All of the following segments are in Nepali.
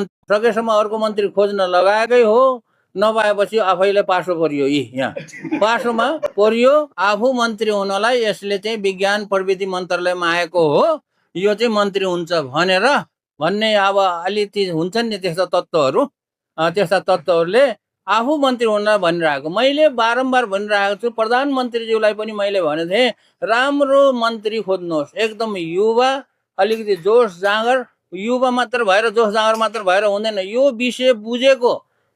सकेसम्म अर्को मन्त्री खोज्न लगाएकै हो, नपाएपछि आफैले पासो परियो। यहाँ पासोमा परियो। आफू मन्त्री हुनलाई यसले चाहिँ विज्ञान प्रविधि मन्त्रालयमा आएको हो, यो चाहिँ मन्त्री हुन्छ भनेर भन्ने अब अलिकति हुन्छन् नि त्यस्ता तत्त्वहरू। त्यस्ता तत्त्वहरूले आफू मन्त्री हुन भनिरहेको। मैले बारम्बार भनिरहेको छु, प्रधानमन्त्रीज्यूलाई पनि मैले भनेको थिएँ, राम्रो मन्त्री खोज्नुहोस्, एकदम युवा, अलिकति जोस जाँगर, युवा मात्र भएर जोस जाँगर मात्र भएर हुँदैन, यो विषय बुझेको,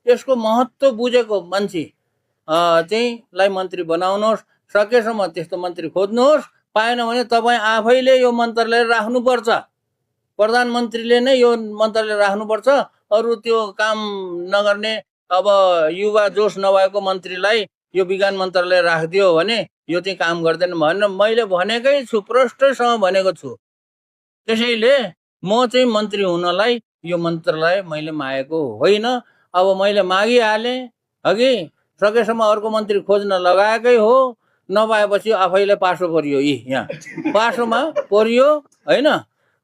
यसको महत्त्व बुझेको मान्छे चाहिँ लाई मन्त्री बनाउनुहोस्। सकेसम्म त्यस्तो मन्त्री खोज्नुहोस्। पाएन भने तपाईँ आफैले यो मन्त्रालय राख्नुपर्छ, प्रधानमन्त्रीले नै यो मन्त्रालय राख्नुपर्छ। अरू त्यो काम नगर्ने अब युवा जोस नभएको मन्त्रीलाई यो विज्ञान मन्त्रालय राखिदियो भने यो चाहिँ काम गर्दैन भनेर मैले भनेकै छु, प्रष्टसँग भनेको छु। त्यसैले म चाहिँ मन्त्री हुनलाई यो मन्त्रालय मैले मागेको होइन। अब मैले मागिहालेँ अघि, सकेसम्म अर्को मन्त्री खोज्न लगाएकै हो, नपाएपछि आफैले पासो परियो। यहाँ पासोमा परियो होइन।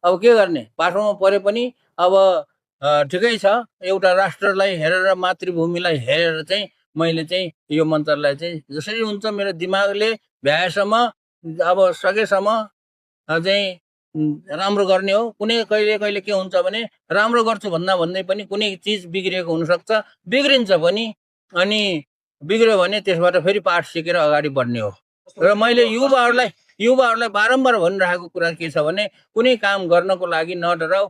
अब के गर्ने, पासोमा परे पनि अब ठिकै छ। एउटा राष्ट्रलाई हेरेर, मातृभूमिलाई हेरेर चाहिँ मैले चाहिँ यो मन्त्रालय चाहिँ जसरी हुन्छ मेरो दिमागले भ्याएसम्म, अब सकेसम्म चाहिँ राम्रो गर्ने हो। कुनै कहिले कहिले के हुन्छ भने राम्रो गर्छु भन्दा भन्दै पनि कुनै चिज बिग्रिएको हुनसक्छ, बिग्रिन्छ पनि। अनि बिग्रियो भने त्यसबाट फेरि पाठ सिकेर अगाडि बढ्ने हो। र मैले युवाहरूलाई बारम्बार भनिरहेको कुरा के छ भने कुनै काम गर्नको लागि नडराऊ,